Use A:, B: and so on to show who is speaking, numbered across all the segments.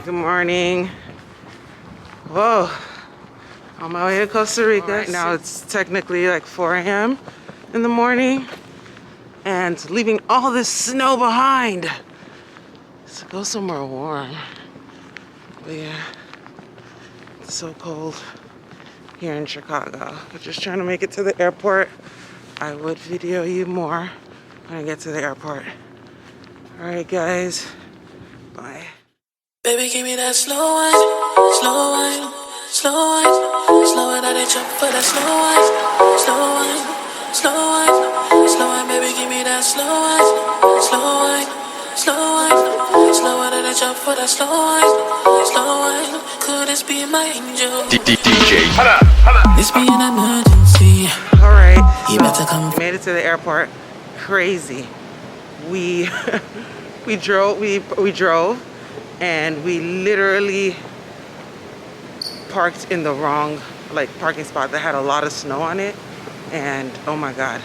A: right, good morning. Whoa, on my way to Costa Rica. Right, now it's technically like 4 a.m. in the morning and leaving all this snow behind. So go somewhere warm. But yeah, it's so cold here in Chicago. We're just trying to make it to the airport. I would video you more when I get to the airport. All right, guys, bye.
B: Baby, give me that slow wine, slow wine, slow wine, slow wine. I jump for that slow wine, slow wine, slow wine, slow wine. Baby, give me that slow wine, slow wine, slow wine, slow wine. I jump for that slow wine, slow wine. Could this be my angel?
C: DJ.
B: This be an emergency.
A: All right,
B: You better come.
A: made it to the airport. Crazy. We drove. And we literally parked in the wrong parking spot that had a lot of snow on it. And oh my God,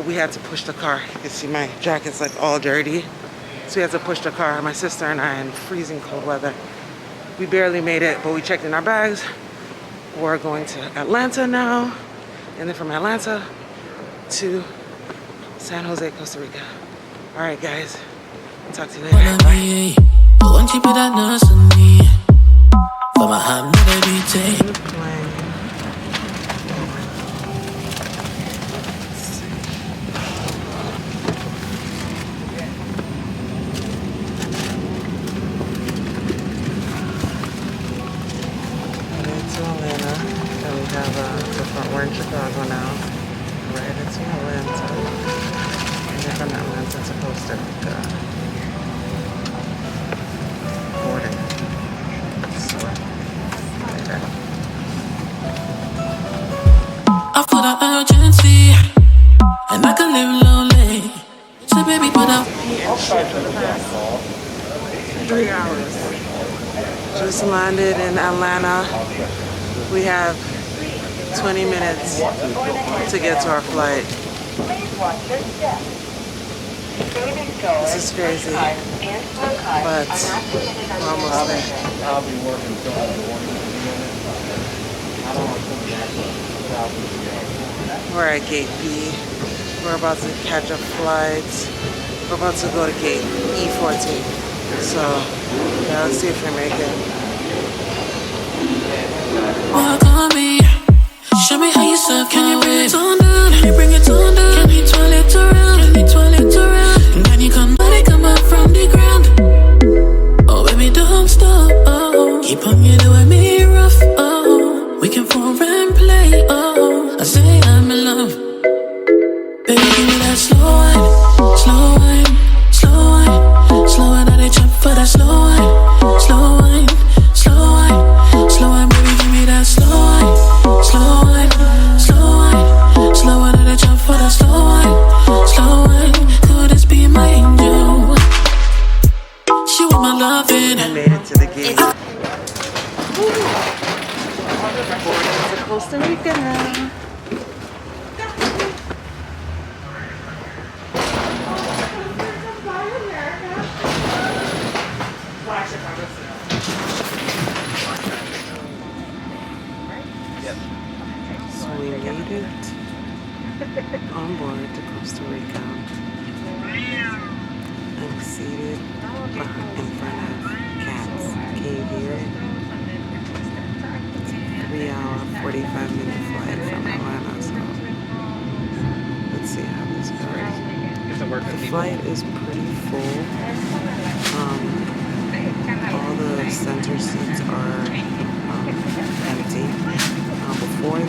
A: we had to push the car. You can see my jacket's like all dirty. So we had to push the car, my sister and I, in freezing cold weather. We barely made it, but we checked in our bags. We're going to Atlanta now. And then from Atlanta to San Jose, Costa Rica. All right, guys, I'll talk to you later. Bye.
B: Won't you put that nurse on me? For my hand, never be taken.
A: To Atlanta, and we have we're in Chicago now. We're headed to Atlanta, and then from Atlanta to Costa Rica. Boarding. So, later.
B: I feel the urgency, and I can live lonely. So baby, put up.
A: For the past 3 hours. Just landed in Atlanta. We have 20 minutes to get to our flight. This is crazy, but we're almost there.
D: I'll be working till the morning. I don't want to
A: We're at gate B. We're about to catch a flight. We're about to go to gate E14. So, yeah, let's see if we make it.
B: Walk on me. Show me how you serve. Can you bring it on down? Can you bring it on down? Can you twirl it around? Can you twirl it around? And when you come up from the ground. Oh, baby, don't stop. Oh, keep on you doing me rough. Oh, we can fall and play. Oh, I say I'm in love. Baby, give me that slow wine, slow wine, slow wine, slow wine. I jump for that slow wine, slow wine, slow wine, slow wine. Baby, give me that slow wine, slow wine, slow wine, slow wine. I jump for that slow wine, slow wine. Could this be my angel? She want my loving.
A: I made it to the gate. Going to Costa Rica now. So we made it on board to Costa Rica. I'm seated in front of Cats. Can you hear it? 3-hour, 45-minute flight from Atlanta. So let's see how this goes. The flight is pretty full. All the center seats are empty. Before I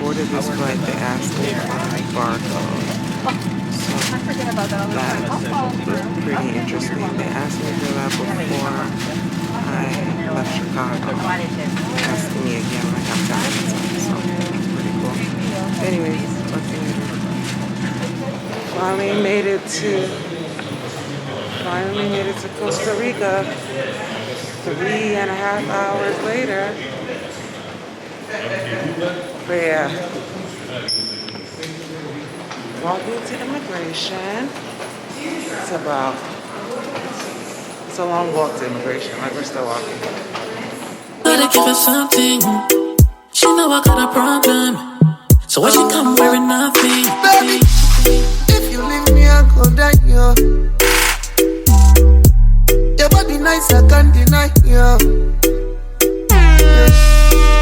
A: boarded this flight, they asked me for a barcode. So that was pretty interesting. They asked me for that before I left Chicago. They asked me again when I got back. So it's pretty cool. Anyways, talk to you later. Finally made it to Costa Rica 3.5 hours later. But yeah, walking to immigration. It's It's a long walk to immigration. Like, we're still walking.
B: Gotta give her something. She know I got a problem. So when she come wearing nothing.
C: Baby, if you leave me, I go die, yo. Your body nice, I can't deny, yo.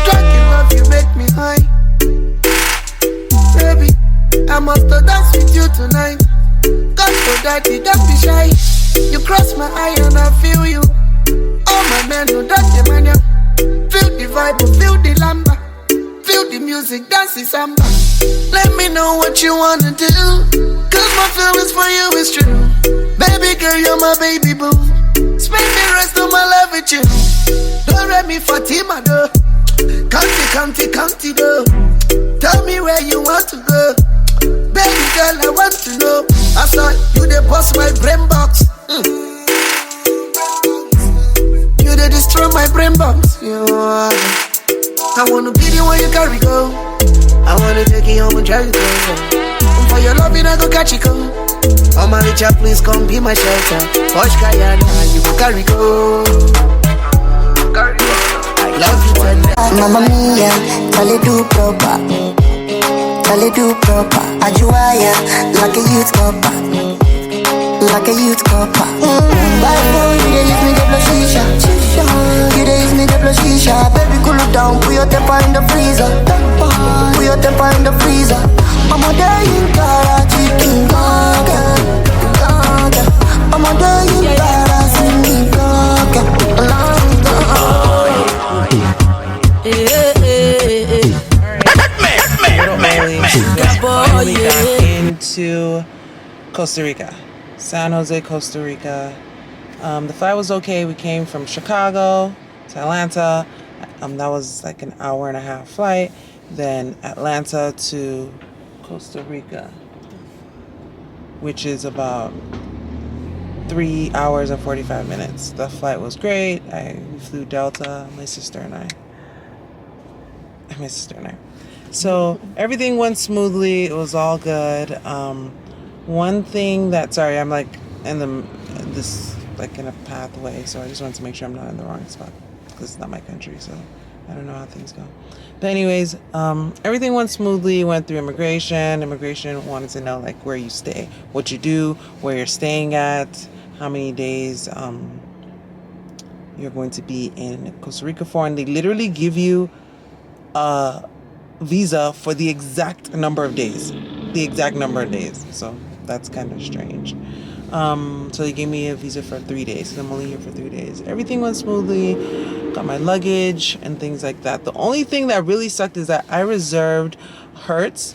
C: Drunk in love, you make me high. Baby, I must dance with you tonight. God for daddy, don't be shy. You cross my eye and I feel you. All my men who dance the mania. Feel the vibe, feel the lamba. Feel the music, dance the samba. Let me know what you wanna do, cause my feelings for you is true. Baby girl, you're my baby boo. Spend the rest of my life with you. Don't let me Fatima though. County though. Tell me where you want to go. Baby girl, I want to know. I saw you the boss my brain box. You the destroy my brain box. I wanna be the one you carry go. I wanna take you home and drive you closer. For your loving I go catch you go. Oh my Richard, please come be my shelter. Posh Kayana, you go carry go. I love you tonight.
E: Mamma mia, tale do proper. Tale do proper. Ajuaya, like a youth copper. Like a youth copper. By phone, you dey use me the blow shisha. You dey use me the blow shisha. Baby, cool it down, put your temper in the freezer. Put your temper in the freezer. I'm a day in Karachi, King Kaka. I'm a day in Karachi, King Kaka.
A: Finally got into Costa Rica, San Jose, Costa Rica. The flight was okay. We came from Chicago to Atlanta. That was like an hour and a half flight. Then Atlanta to Costa Rica, which is about 3 hours and 45 minutes. The flight was great. We flew Delta, my sister and I. So everything went smoothly. It was all good. One thing that, sorry, I'm like in a pathway, so I just wanted to make sure I'm not in the wrong spot because it's not my country, so I don't know how things go. But anyways, everything went smoothly. Went through immigration. Immigration wanted to know like where you stay, what you do, where you're staying at, how many days you're going to be in Costa Rica for, and they literally give you a visa for the exact number of days. So that's kind of strange. So they gave me a visa for 3 days, and I'm only here for 3 days. Everything went smoothly. Got my luggage and things like that. The only thing that really sucked is that I reserved Hertz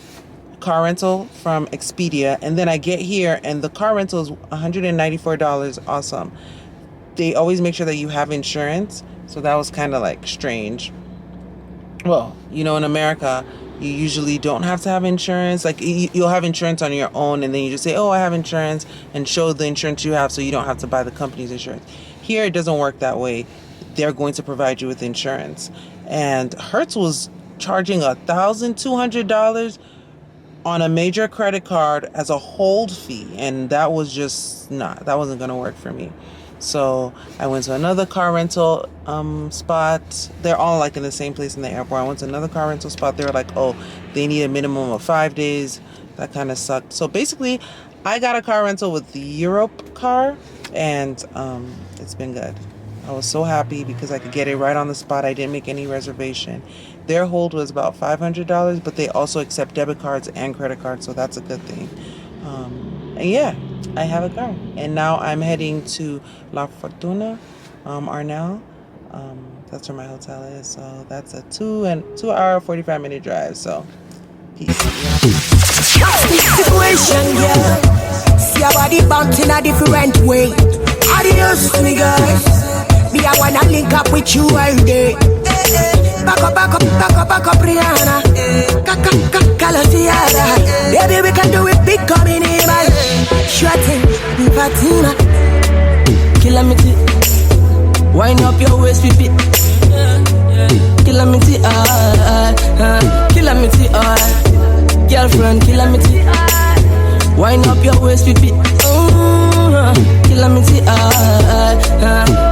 A: car rental from Expedia, and then I get here and the car rental is $194. Awesome. They always make sure that you have insurance, so that was kind of like strange. Well, in America, you usually don't have to have insurance. Like, you'll have insurance on your own, and then you just say, oh, I have insurance, and show the insurance you have so you don't have to buy the company's insurance. Here, it doesn't work that way. They're going to provide you with insurance. And Hertz was charging $1,200 on a major credit card as a hold fee, and that was just that wasn't going to work for me. So I went to another car rental spot. They're all like in the same place in the airport. I went to another car rental spot. They were like, oh, they need a minimum of 5 days. That kind of sucked. So basically, I got a car rental with the Europe car, and it's been good. I was so happy because I could get it right on the spot. I didn't make any reservation. Their hold was about $500, but they also accept debit cards and credit cards, so that's a good thing. And yeah, I have a car, and now I'm heading to La Fortuna, Arnell. That's where my hotel is. So that's a 2 hour 45-minute drive. So peace.
F: Situation, yeah. See our body bouncing a different way. Adios, me guys. Me I wanna link up with you all day. Back up, Rihanna. Calociada. Baby, we can do it big, coming in, man. Sure thing, Fatima. Kilometer. Wind up your waist, with it. Kilometer, kilometer, girlfriend, kilometer. Wind up your waist, with it. Kilometer,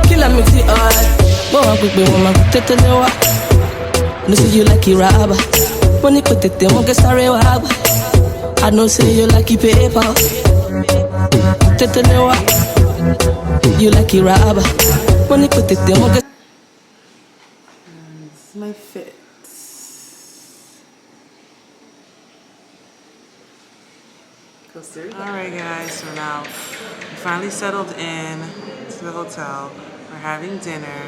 G: Kill me to go on quick, woman, take it away. No say you like it, rabba. Money put it there, won't get started, wab. I know say you like it, paper. Take it away. You like it, rabba. Money put it there, won't get.
A: This is my fit. Costa Rica. All right, guys. So now we finally settled in to the hotel. We're having dinner.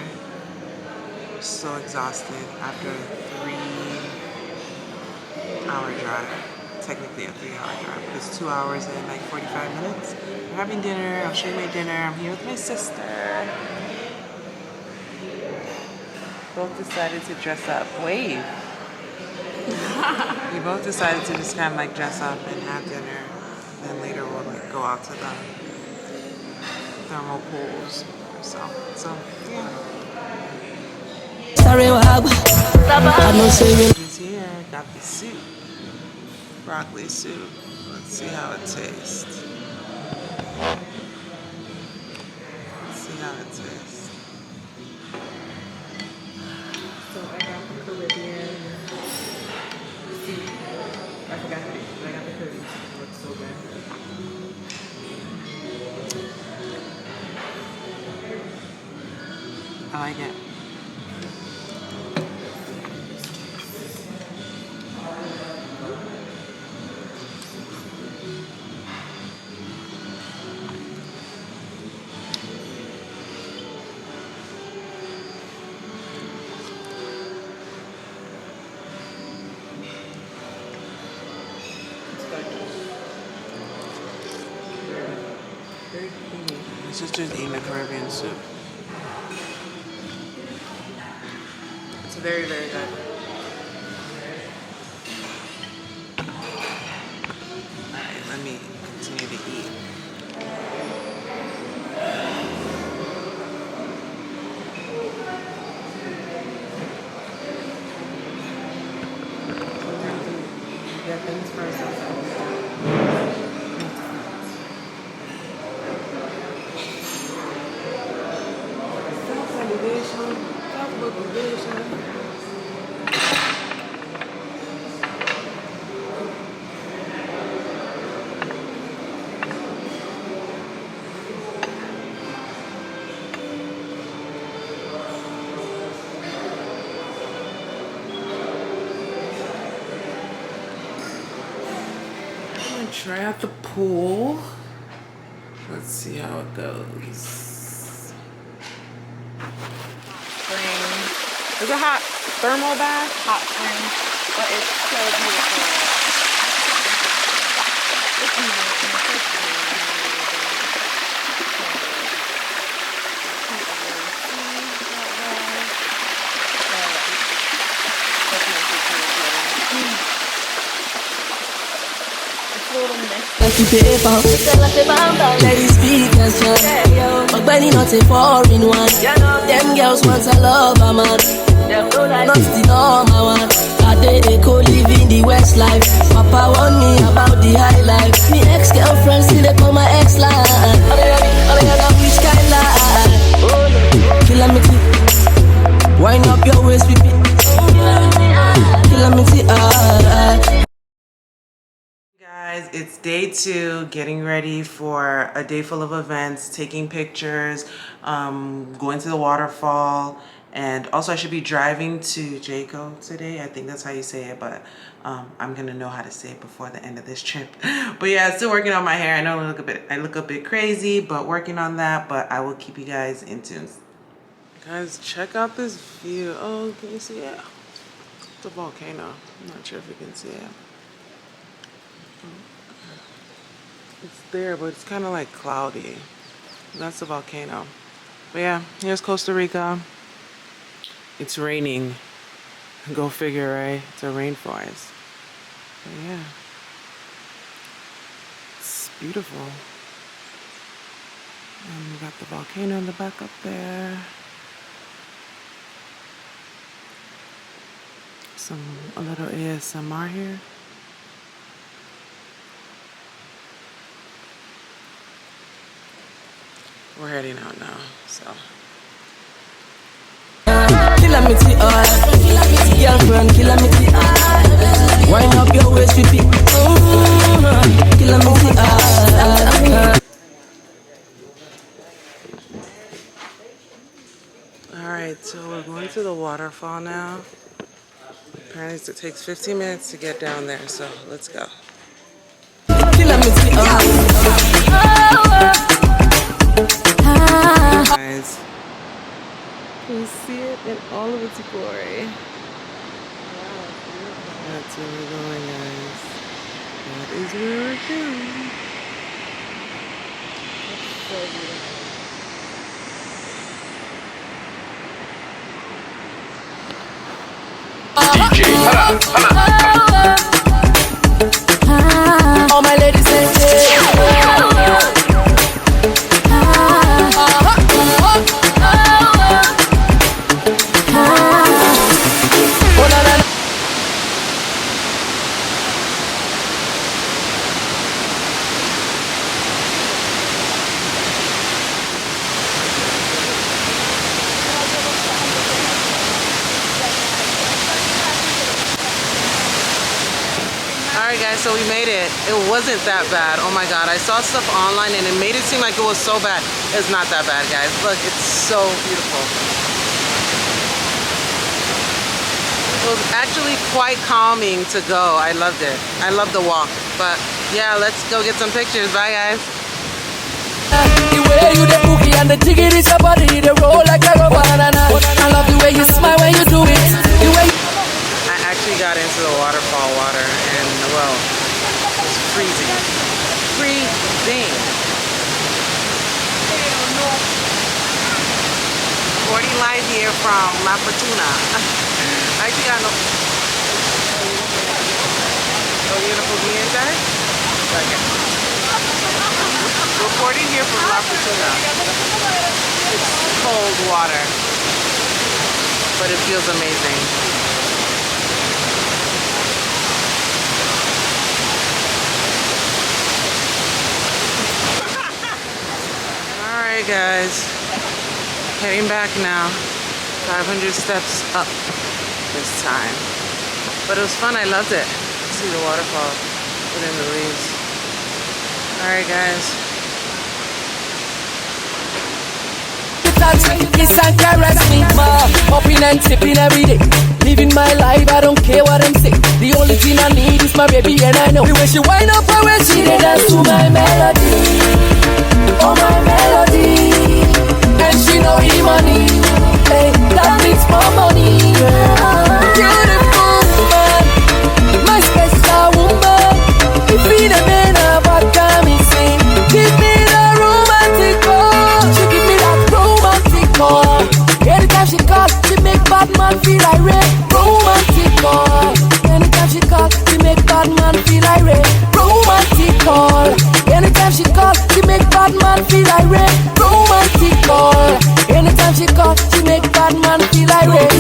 A: We're so exhausted after a 3-hour drive. Technically a 3-hour drive, but it's 2 hours and like 45 minutes. We're having dinner. I'll show you my dinner. I'm here with my sister. Both decided to dress up. Wave. We both decided to just kind of like dress up and have dinner. And then later we'll like go out to the thermal pools. So yeah. He's here. Got the soup. Broccoli soup. Let's see how it tastes. Let's see how it tastes. So I got the Caribbean soup. I forgot the name, but I got the Caribbean soup. It looks so good. I like it. My sister's eating a Caribbean soup. It's very, very good. Alright, let me continue to eat. Get things first. Try out the pool. Let's see how it goes. Spring. It's a hot thermal bath. Hot spring. But it's so beautiful. It's
G: Let it speak and shine. But Benny not a foreign one. Them girls want a love, man. Not the normal one. They co-live in the West life. Papa warned me about the high life. Me ex-girlfriend still they call my ex-line. Which kind line? Calamity. Wind up your waist with me. Calamity.
A: Guys, it's day 2, getting ready for a day full of events, taking pictures, going to the waterfall, and also I should be driving to Jaco today. I think that's how you say it, but I'm gonna know how to say it before the end of this trip. But yeah, still working on my hair. I know I look a bit crazy, but working on that. But I will keep you guys in tune. Guys, check out this view. Oh, can you see it? It's a volcano. I'm not sure if you can see it. It's there, but it's kind of like cloudy. That's the volcano. But yeah, here's Costa Rica. It's raining. Go figure, right? It's a rainforest. But yeah. It's beautiful. And we got the volcano in the back up there. A little ASMR here. we're heading out now. So.
G: Calamity, girlfriend, calamity, wind up your waist, repeat. Calamity,
A: Alright, so we're going to the waterfall now. Apparently it takes 15 minutes to get down there, so let's go.
G: calamity,
A: Guys, you see it in all of its glory. That's where we're going, guys. That is where we're going. That's so beautiful.
G: all my ladies say,
A: Alright guys, so we made it. It wasn't that bad. Oh my god, I saw stuff online and it made it seem like it was so bad. It's not that bad, guys. Look, it's so beautiful. It was actually quite calming to go. I loved it. I loved the walk. But yeah, let's go get some pictures. Bye guys.
G: the way you the boogie and the jiggy is your body, the roll like a rubber. I love the way you smile when you do it. The way
A: I actually got into the waterfall water and, well, it's freezing. Freezing. 40 live here from La Fortuna. I actually got no... So beautiful being there? Second. Reporting here from La Fortuna. It's cold water, but it feels amazing. Alright guys, heading back now. 500 steps up this time. But it was fun, I loved it. See the waterfall within the leaves. Alright guys.
G: kiss and caress me, hopping and tipping every day. Living my life, I don't care what them say. The only thing I need is my baby, and I know the way she wind up her way, she did dance to my melody. Oh my melody, and she know he money. Hey, that means more money. Beautiful woman, my special woman. If we the men of what time is saying, give me the romantic call. She give me that romantic call. Anytime she call, she make bad man feel irate. Romantic call. Anytime she call, she make bad man feel irate. Romantic call. Anytime she call, she make bad man feel irate. Romantic call. Anytime she call, she make bad man feel irate.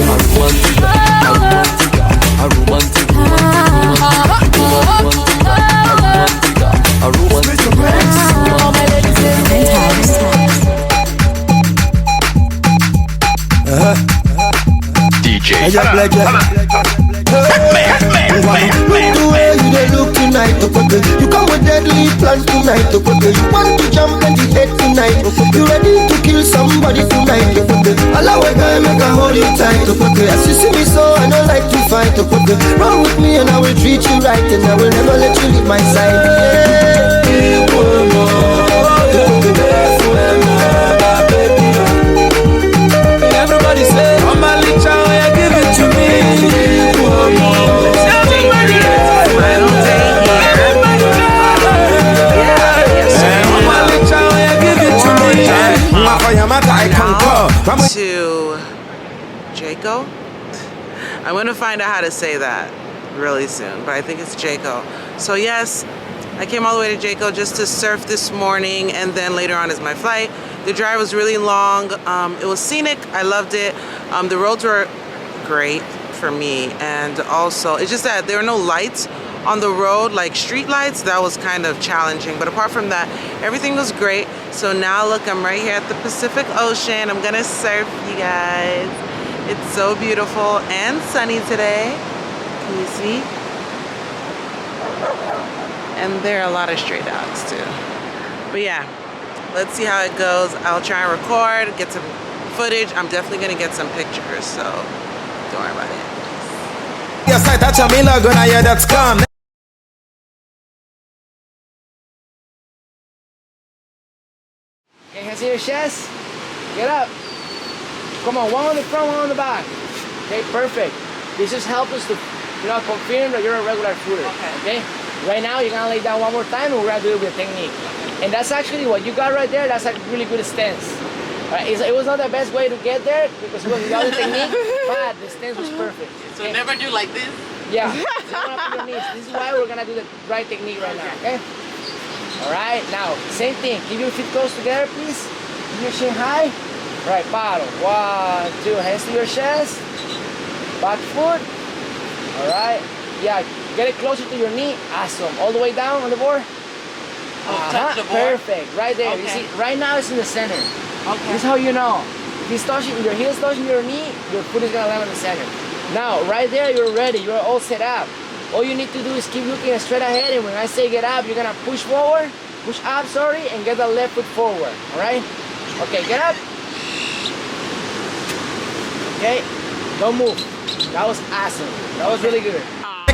G: A romantic,
C: DJ. The way you they look tonight, you come with deadly plans tonight. You want to jump in the head tonight. You ready to kill somebody tonight. Allow a guy make a hold you tight. As you see me, so I don't like to fight. Run with me and I will treat you right, and I will never let you leave my side. Everybody say, I'm a little child, give it to me.
A: To Jaco. I'm gonna find out how to say that really soon, but I think it's Jaco. So yes, I came all the way to Jaco just to surf this morning, and then later on is my flight. The drive was really long. It was scenic. I loved it. The roads were great for me, and also it's just that there were no lights on the road, like street lights, that was kind of challenging. But apart from that, everything was great. So now look, I'm right here at the Pacific Ocean. I'm gonna surf, you guys. It's so beautiful and sunny today. Can you see? And there are a lot of stray dogs too. But yeah, let's see how it goes. I'll try and record, get some footage. I'm definitely gonna get some pictures, so don't worry about it.
H: Yes, I touch a miller, gonna hear that's gone.
I: Okay, can I see your chest? Get up. Come on, one on the front, one on the back. Okay, perfect. This just helps us to, confirm that you're a regular footer. Okay? Right now, you're gonna lay down one more time, and we're gonna do it with technique. And that's actually what you got right there. That's a really good stance. It was not the best way to get there because it was without the technique, but the stance was perfect.
A: So never do like this?
I: Yeah. This is why we're gonna do the right technique right now, okay? Alright, now, same thing. Keep your feet close together, please. Keep your chin high. Right, paddle. 1, 2, hands to your chest. Back foot. Alright. Yeah, get it closer to your knee. Awesome. All the way down on the board.
A: Touch the board.
I: Perfect. Right there.
A: Okay.
I: You see, right now it's in the center.
A: Okay.
I: This is how you know. If it's touching, your heel's touching your knee, your foot is gonna land in the center. Now, right there, you're ready. You're all set up. All you need to do is keep looking straight ahead, and when I say get up, you're gonna push forward, push up, sorry, and get the left foot forward. All right? Okay, get up. Okay, don't move. That was awesome. That was really good.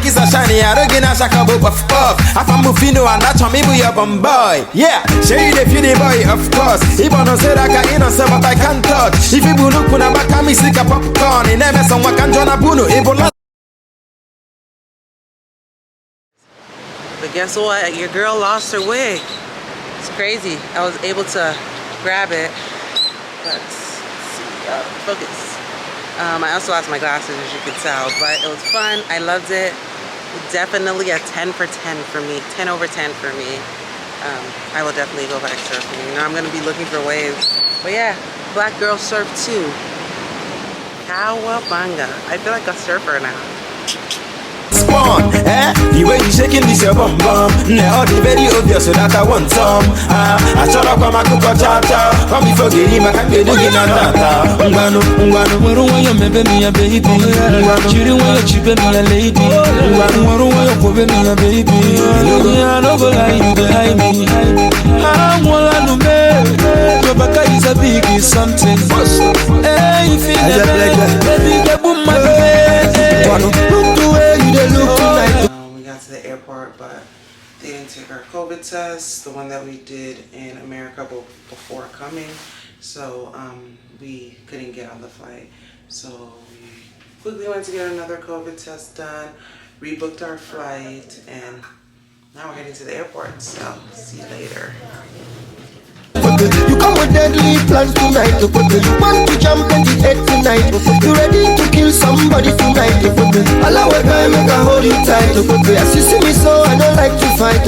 H: It's a shiny, I don't get a shaka book of puff. I found Mufino and that's me be a boy. Yeah, show you the beauty boy, of course. If I don't say that I can say but I can't touch. If you look when I'm back, I'm sick of popcorn. And never someone can join a buno.
A: But guess what? Your girl lost her wig. It's crazy. I was able to grab it, but let's see, focus. I also lost my glasses, as you could tell, but it was fun. I loved it. Definitely a 10 for 10 for me. 10 over 10 for me. I will definitely go back surfing. I'm gonna be looking for waves. But yeah, black girl surf too. Cowabunga. I feel like a surfer now.
H: Spawn, the way you shaking this your bum bum. Now the very obvious so that I want some. I shut up on my cook cha cha. Come before getting my can get looking at that. Ungano, where you maybe me a baby. Children where you chip me a lady. Where you put me a baby. I don't go lie you behind me. I'm all I know me. Your back is a big something. Hey, you feel that baby, the boom my look the way you look tonight.
A: We got to the airport, but they didn't take our COVID test, the one that we did in America before coming. So we couldn't get on the flight. So we quickly went to get another COVID test done, rebooked our flight, and now we're heading to the airport. So see you later.
C: You come with deadly plans tonight. You want to jump in the head tonight. You ready to kill somebody tonight. Allow a guy make a hold you tight. As you see me so I don't like to fight.